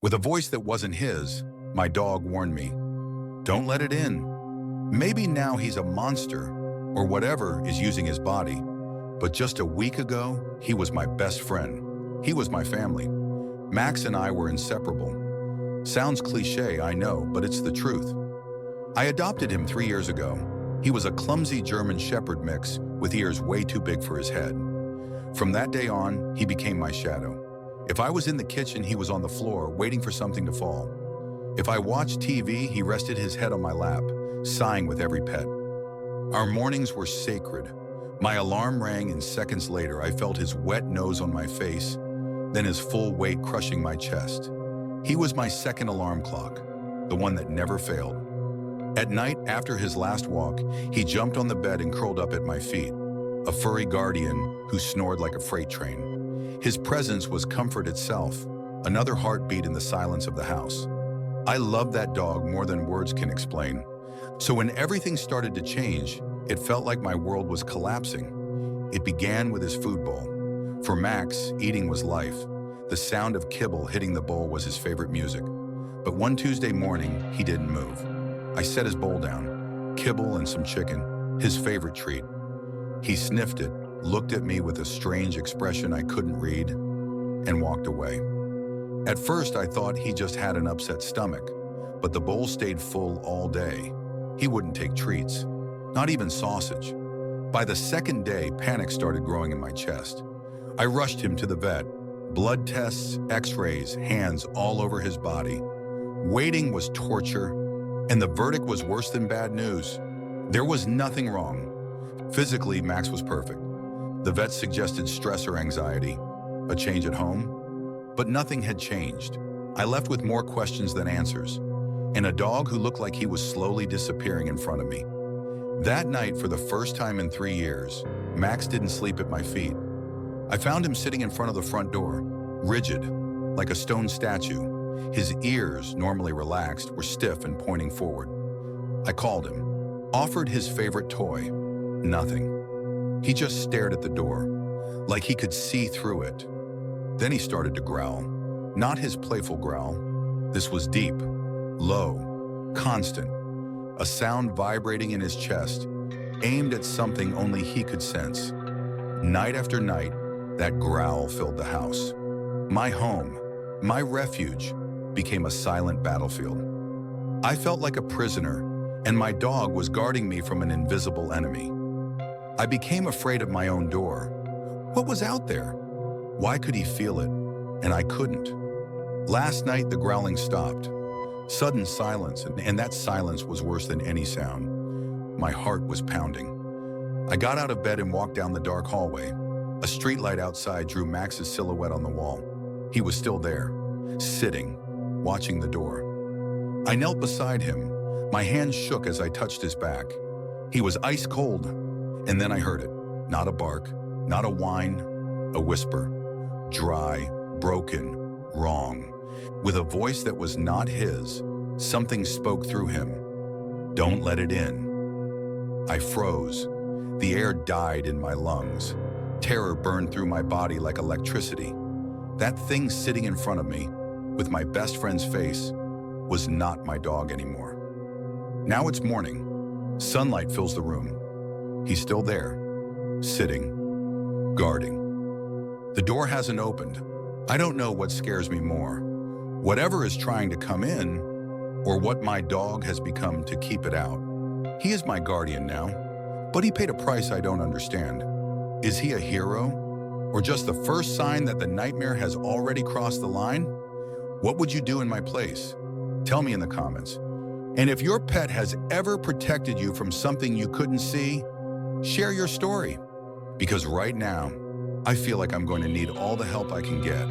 With a voice that wasn't his, my dog warned me, "Don't let it in. Maybe now he's a monster or whatever is using his body. But just a week ago, he was my best friend. He was my family. Max and I were inseparable." Sounds cliche, I know, but it's the truth. I adopted him 3 years ago. He was a clumsy German Shepherd mix with ears way too big for his head. From that day on, he became my shadow. If I was in the kitchen, he was on the floor, waiting for something to fall. If I watched TV, he rested his head on my lap, sighing with every pet. Our mornings were sacred. My alarm rang, and seconds later, I felt his wet nose on my face, then his full weight crushing my chest. He was my second alarm clock, the one that never failed. At night, after his last walk, he jumped on the bed and curled up at my feet, a furry guardian who snored like a freight train. His presence was comfort itself, another heartbeat in the silence of the house. I loved that dog more than words can explain. So when everything started to change, it felt like my world was collapsing. It began with his food bowl. For Max, eating was life. The sound of kibble hitting the bowl was his favorite music. But one Tuesday morning, he didn't move. I set his bowl down, kibble and some chicken, his favorite treat. He sniffed it, looked at me with a strange expression I couldn't read, and walked away. At first, I thought he just had an upset stomach, but the bowl stayed full all day. He wouldn't take treats, not even sausage. By the second day, panic started growing in my chest. I rushed him to the vet. Blood tests, x-rays, hands all over his body. Waiting was torture, and the verdict was worse than bad news. There was nothing wrong. Physically, Max was perfect. The vet suggested stress or anxiety, a change at home, but nothing had changed. I left with more questions than answers, and a dog who looked like he was slowly disappearing in front of me. That night, for the first time in 3 years, Max didn't sleep at my feet. I found him sitting in front of the front door, rigid, like a stone statue. His ears, normally relaxed, were stiff and pointing forward. I called him, offered his favorite toy. Nothing. He just stared at the door, like he could see through it. Then he started to growl. Not his playful growl. This was deep, low, constant. A sound vibrating in his chest, aimed at something only he could sense. Night after night, that growl filled the house. My home, my refuge, became a silent battlefield. I felt like a prisoner, and my dog was guarding me from an invisible enemy. I became afraid of my own door. What was out there? Why could he feel it, and I couldn't? Last night, the growling stopped. Sudden silence, and that silence was worse than any sound. My heart was pounding. I got out of bed and walked down the dark hallway. A streetlight outside drew Max's silhouette on the wall. He was still there, sitting, watching the door. I knelt beside him. My hands shook as I touched his back. He was ice cold, and then I heard it. Not a bark, not a whine, a whisper. Dry, broken, wrong. With a voice that was not his, something spoke through him. "Don't let it in." I froze. The air died in my lungs. Terror burned through my body like electricity. That thing sitting in front of me, with my best friend's face, was not my dog anymore. Now it's morning. Sunlight fills the room. He's still there, sitting, guarding. The door hasn't opened. I don't know what scares me more. Whatever is trying to come in, or what my dog has become to keep it out. He is my guardian now, but he paid a price I don't understand. Is he a hero? Or just the first sign that the nightmare has already crossed the line? What would you do in my place? Tell me in the comments. And if your pet has ever protected you from something you couldn't see, share your story. Because right now, I feel like I'm going to need all the help I can get.